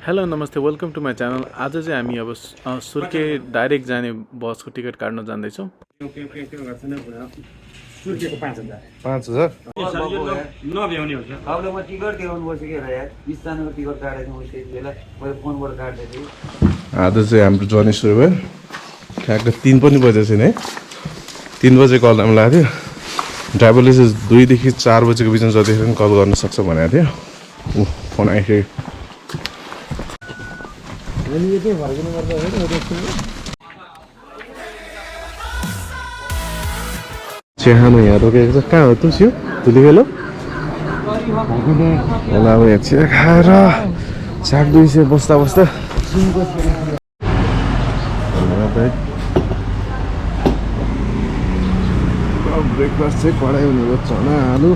Hello नमस्ते welcome to my channel. आज चाहिँ हामी अब सुर्के डाइरेक्ट जाने बसको टिकट काट्न जाँदैछौँ। सुर्केको 5,000 5,000 नभ्याउने हुन्छ। अब म टिकट देखाउनु पर्छ कि यार 20 जनाको टिकट काटेको थिएँ मैले त्यति बेला मैले फोनबाट काटेको थिएँ। आज चाहिँ हाम्रो जर्नी सुरु भयो। ठ्याक्क 3 पनि बजेको छैन है। 3 बजेको अलार्म लाग्यो थियो। ड्राइभरले चाहिँ 2 देखि 4 बजेको बिचमा जतिखेर पनि कल गर्न सक्छ भनेको थियो। फोन आइसक्यो। चिहानो यहाँ रोकेको छ। कहाँ हो तुलसी हो तुली गेलो होला। अब यहाँ चिया खाएर साग 200 बस्दा बस्दा ब्रेकफास्ट चाहिँ पढाइ हुने भयो। चना आलु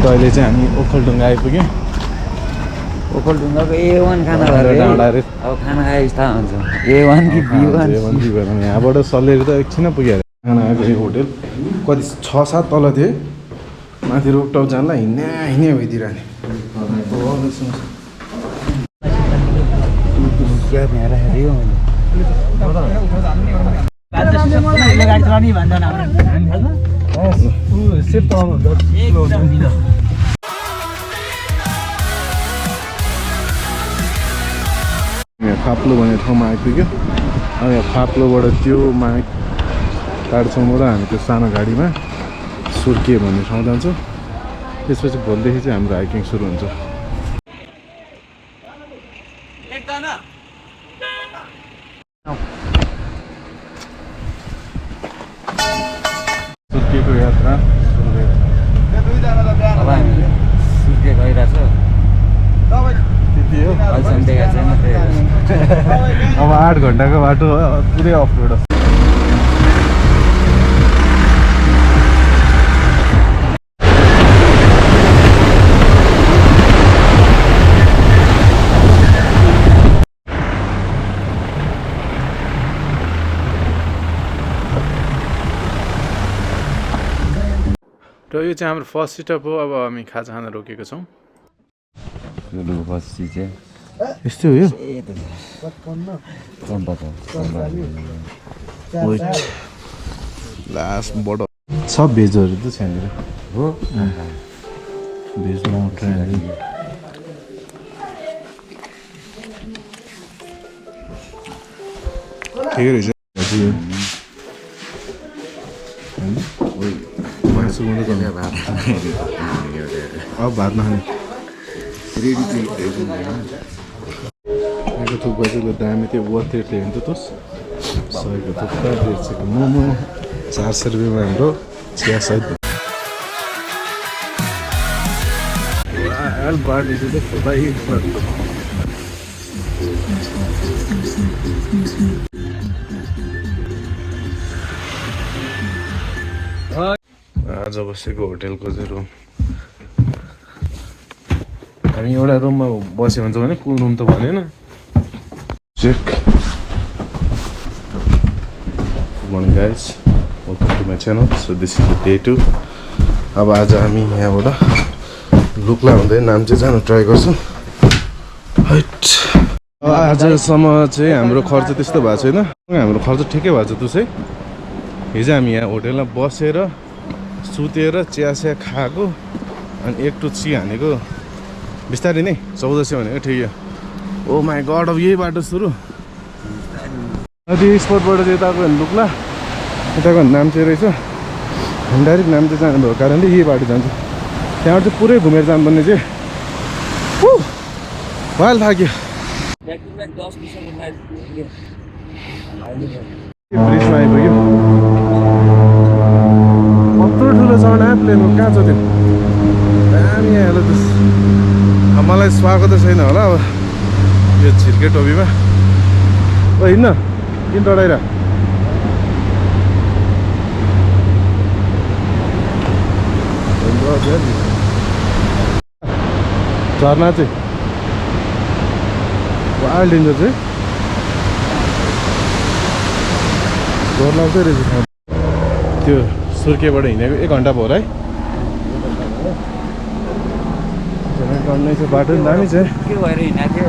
अहिले चाहिँ हामी ओखलढुङ्गा आइपुग्यौँ। ओखलढुङ्गाको A1 खाना खाएर अब खाना खाए थाहा हुन्छ A1 कि B1 यहाँबाट सलेर त एकछिन पुग्यो। खाना आएको यो होटेल कति 6-7 तल थियो। माथि रोकटप जानलाई हिँड्ने भइदिरहने यहाँ फाप्लो भन्ने ठाउँमा आइपुग्यो। अब यहाँ फाप्लोबाट त्यो टाढोसम्मबाट हामी त्यो सानो गाडीमा सुर्के भन्ने ठाउँ जान्छौँ। त्यसपछि भोलिदेखि चाहिँ हाम्रो हाइकिङ सुरु हुन्छ। सुर्केको यात्रा अब हामी सुर्के गइरहेको त्यति हो। छ अब 8 घन्टाको बाटो पुरै अफ रोड। र यो चाहिँ हाम्रो फर्स्ट स्टप हो। अब हामी खाजा खान रोकेको छौँ। यस्तै हो यो। लास्ट बडो सब भेजहरू त छ यहाँनिर हो। भेज मोमो ठिकै रहेछ। अब भात नखाने यहाँको थुक्पा चाहिँ दामी थियो। वर्थ इट थियो नि त तोस। 100को थुक्पा 150को मोमो 400 रुपियाँमा हाम्रो चिया सहित आज बसेको होटेलको चाहिँ रुम। हामी एउटा रुममा बस्यो भन्छ भने कुन रुम त भनेन। Check good morning guys welcome to my channel. So this is the day 2। अब आज हामी यहाँबाट लुक्ला हुँदै नाम्चे जान ट्राई गर्छौँ। आजसम्म चाहिँ हाम्रो खर्च त्यस्तो भएको छैन। हाम्रो खर्च ठिकै भएको छ। तुसै हिजो हामी यहाँ होटेलमा बसेर सुतेर चिया खाएको अनि 1 टु 3 हानेको बिस्तारै नै 1400 भनेको ठिक हो। ओ माई गड अब यही बाटो सुरु। नदी स्पटबाट चाहिँ यताको लुक्ला यताको नाम्चे रहेछ। हामी डाइरेक्ट नाम्चे जानु भएको कारणले यही बाटो जान्छ। त्यहाँबाट चाहिँ पुरै घुमेर जानुपर्ने चाहिँ भइहाल्यो थाक्यो। ब्रिजमा आइपुग्यो। कत्रो ठुलो छ न प्लेनको। कहाँ छ त्यो दामी आयो त। मलाई स्वागत छैन होला अब यो छिर्के टोपीमा। हिँड्न किन डढाइरा। झर्ना चाहिँ वाइल्ड डेन्जर चाहिँ डर लाग्दो रहेछ ठाउँ त्यो सुर्खेबाट हिँडेको 1 घन्टा भयो है गर्नै छ बाटो पनि दामी छ के भएर हिँडेको थियो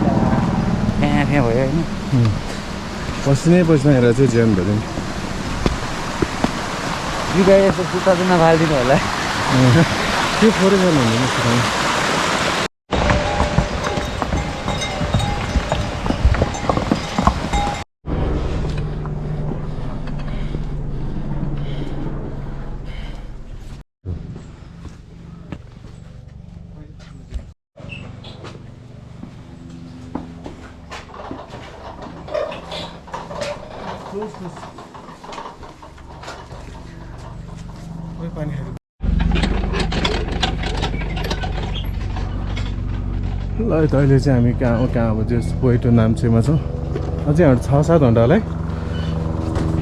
फ्याँ फ्याँ भयो होइन पसिनै हेरेर चाहिँ ज्यान भयो बिगाए यस्तो जुत्ता चाहिँ नफालिदिनु होला त्यो फोरै गर्नु हुँदैन सुकाउनु ल त अहिले चाहिँ हामी कहाँ अब त्यो पोइटो नाम्चेमा छौँ अझै हाम्रो 6-7 घन्टा होला है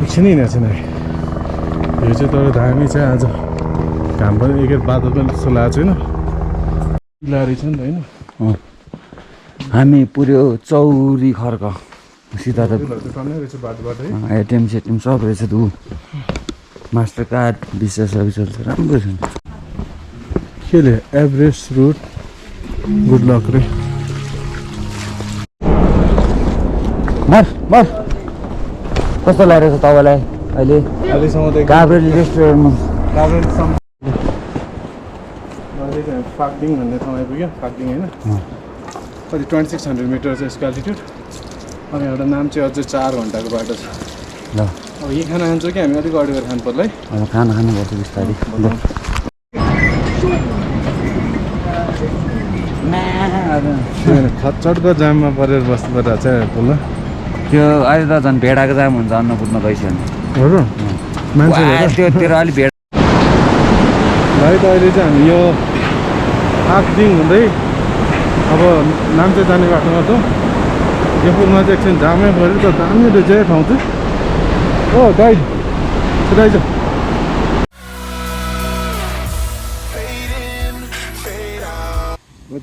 एकछिनै हिँडेको छैन यो चाहिँ तर दामी चाहिँ आज घाम पनि एक बादल पनि त्यस्तो लागेको छैन बिलारी छ नि त होइन हामी पुऱ्यो चौरी खर्क सिधा त टन्नै रहेछ बाटोबाट है एटिएम सेटिएम सब रहेछ त ऊ मास्टर कार्ड भिसा सबै चल्छ राम्रो छ के ले एभरेस्ट रुट गुड लक रे बस कस्तो लागेको छ तपाईँलाई अहिले अहिलेसम्म त गाब्रेली रेस्टुरेन्टमा फाक्दिङ भन्ने ठाउँ आइपुग्यो फाक्दिङ होइन कति 2600 मिटर चाहिँ यसको एल्टिट्युड अनि एउटा नाम चाहिँ अझै 4 घन्टाको बाटो छ ल अब यहीँ खाना खान्छौँ कि हामी अलिक अगाडि गएर खानु पर्ला है अब खाना खानुपर्छ बिस्तारै खच्चडको जाममा परेर बस्नु पर्दा चाहिँ पुल त्यो अहिले त झन् भेडाको जाम हुन्छ अन्नपूर्ण गइसक्यो हो र मान्छे त्योतिर अलिक भेड है त अहिले चाहिँ हामी यो फाक्दिङ हुँदै अब नाम्चे जाने बाटोमा छौँ यो पुलमा चाहिँ एकछिन जामै पऱ्यो त दामी रहेछ है ठाउँ चाहिँ ओ गाइड सुधाइछ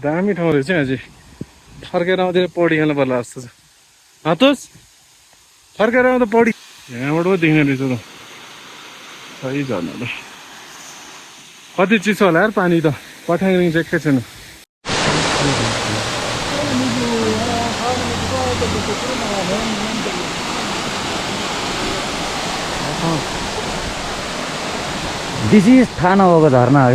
दामी ठाउँ रहेछ अझै फर्केर आउँदै पौडी खेल्नु पर्ला जस्तो छ हातोस् फर्केर आउँदा पौडी यहाँबाट पो देख्ने रहेछ त सही झर्ना त कति चिसो होला यार पानी त पठाइरिङ चाहिँ एकै छैन दिस इज थाहा नभएको झर्ना हो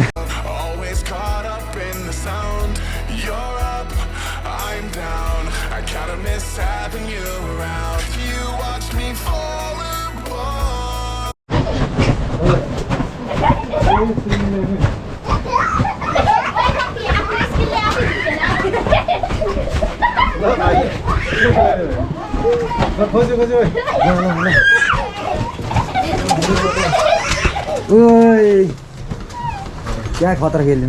क्या खतरा खेल्नु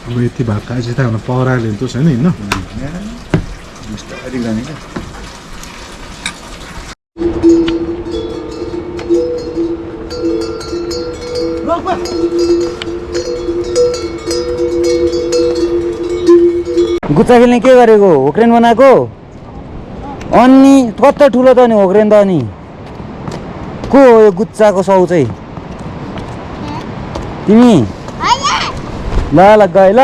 अब यति भएको अझै त हाम्रो पहराले त छैन होइन बिस्तारै जाने क्या गुच्चा खेल्ने के गरेको होक्रेन बनाएको अनि कत्रो ठुलो त नि होक्रेन त अनि को हो यो गुच्चाको साउ चाहिँ तिमी ल ल गए ल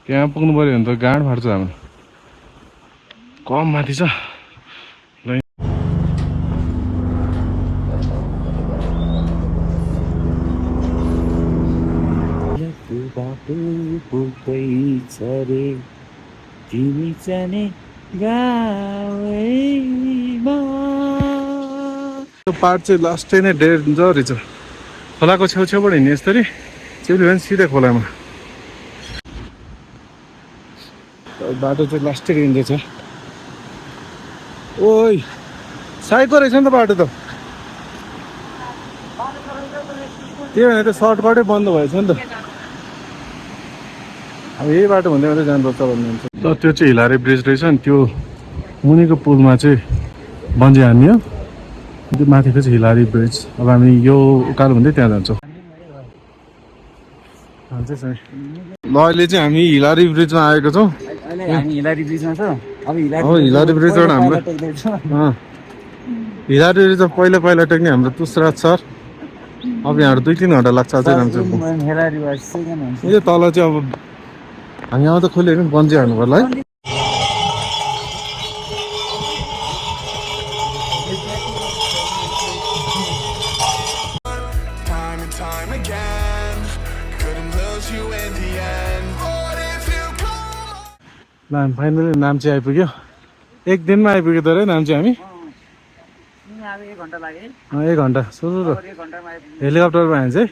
त्यहाँ पुग्नु पऱ्यो भने त गाड फाट्छ हाम्रो कम माथि छ यो पार्ट चाहिँ लास्टै नै डेन्जर रहेछ खोलाको छेउछेउबाट हिँड्ने यस्तरी चिप्ल्यो भने सिधै खोलामा बाटो चाहिँ लास्टै हिँड्दैछ ओइ साइको रहेछ नि त बाटो त त्यही भएर त सर्टकटै बन्द भएछ नि त अब यही बाटो भन्दै भन्दै जानुपर्छ भन्नुहुन्छ ल त्यो चाहिँ हिलारे ब्रिज रहेछ नि त्यो मुनिको पुलमा चाहिँ बन्जी हान्ने हो त्यो माथिको चाहिँ हिलारी ब्रिज अब हामी यो उकालो भन्दै त्यहाँ जान्छौँ ल अहिले चाहिँ हामी हिलारी ब्रिजमा आएको छौँ हामी हिलारी ब्रिजमा छ अब हिलारी ब्रिजबाट हाम्रो हिलारी ब्रिज पहिला पहिला टेक्ने हाम्रो तुसराज सर अब यहाँ 2-3 घन्टा लाग्छ अझै राम्रो हिलारी ब्रिज सेकेन्ड हुन्छ यो तल चाहिँ अब हामी आउँदा खोल्यो भने बन्जी हाल्नु पर्ला है ल हामी फाइनली नाम्ची आइपुग्यो एक दिनमा आइपुग्यो तर है नाम्ची हामी 1 घन्टा लाग्यो 1 घन्टा सुरु हेलिकप्टरमा हान्छ है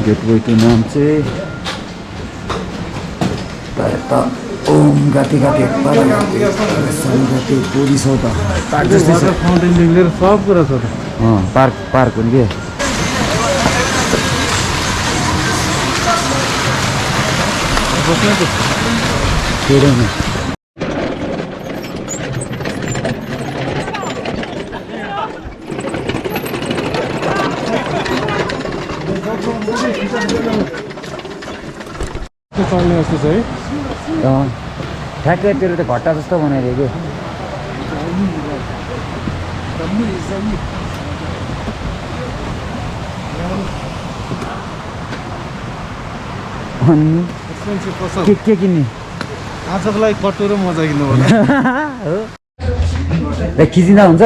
गेटवे टु नाम्ची ओम गाती गाती गाती पुरी छ त फाउन्टेनदेखि लिएर सब कुरा छ पार्क हो नि के चल्ने जस्तो छ है ठ्याक्कै तेरो त घट्टा जस्तो बनाइदियो कि के किन्ने आजको लागि कटो र मजा किन्नु होला खिचिँदा हुन्छ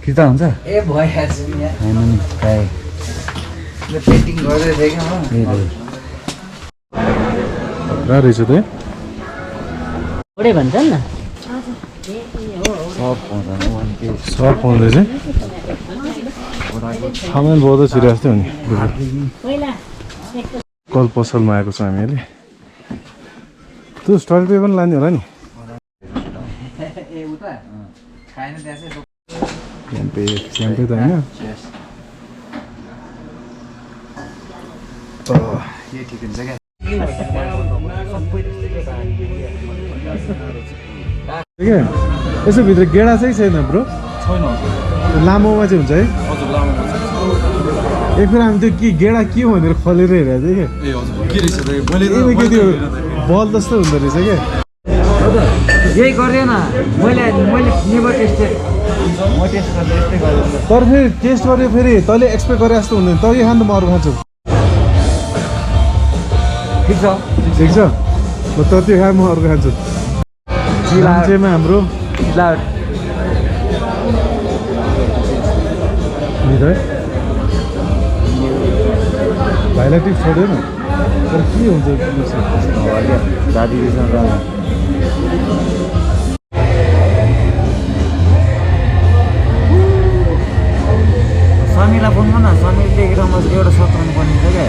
खिच्दा हुन्छ ए भइहाल्छ नि यार होइन नि प्राय पेन्टिङ गर्दै थिएँ क्या पुरा रहेछ त है ओडे भन्छ नि सब पाउँदैछ खामेल बहुत सिरियस थियो नि कल पसलमा आएको छ हामी अहिले त्यो स्टल पे पनि लाने होला नि स्याम्पे त होइन यसो भित्र गेडा चाहिँ छैन ब्रो लामोमा चाहिँ हुन्छ है एक फेरि हामी त्यो के गेडा के भनेर खोलेर हेरेको थिएँ कि त्यो बल जस्तो हुँदो रहेछ क्या यही गर्दैन मैले नेभर टेस्टेड म टेस्ट गर्दै यस्तै गर्दैन तर फेरि टेस्ट गऱ्यो फेरि तैँले एक्सपेक्ट गरे जस्तो हुँदैन तँ यो खानु त म अरू खान्छु ठिक छ ठिक छ म त त्यो खाएँ म अर्को खान्छु लाम्चेमा हाम्रो भाइलाई टिप छोड्दैन तर के हुन्छ दादीसँग समीलाई फोन गर्न समीले एउटा सत्राउनु पर्ने छ क्या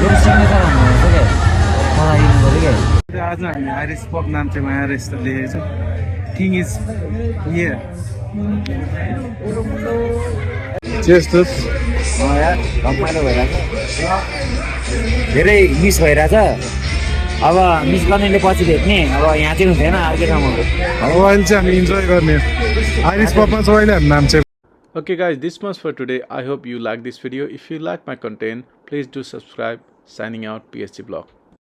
मेरो सिग्नेचर हाल्नु क्या मलाई दिनु पऱ्यो क्या आज हामी आइरिस पप नाम्चेमा आएर यस्तो लेखेको छ किङ इज हियर चेस्टस यार रमाइलो भइरहेको धेरै मिस भइरहेछ अब मिस गर्नेले पछि भेट्ने अब यहाँ चाहिँ हुँदैन अर्कै ठाउँमा अब अहिले चाहिँ हामी इन्जोय गर्ने आइरिस पपमा चाहिँ अहिले हामी Namche Okay guys, this much for today. I hope you like this video. If you like my content, please do subscribe. Signing out, PSG Vlog.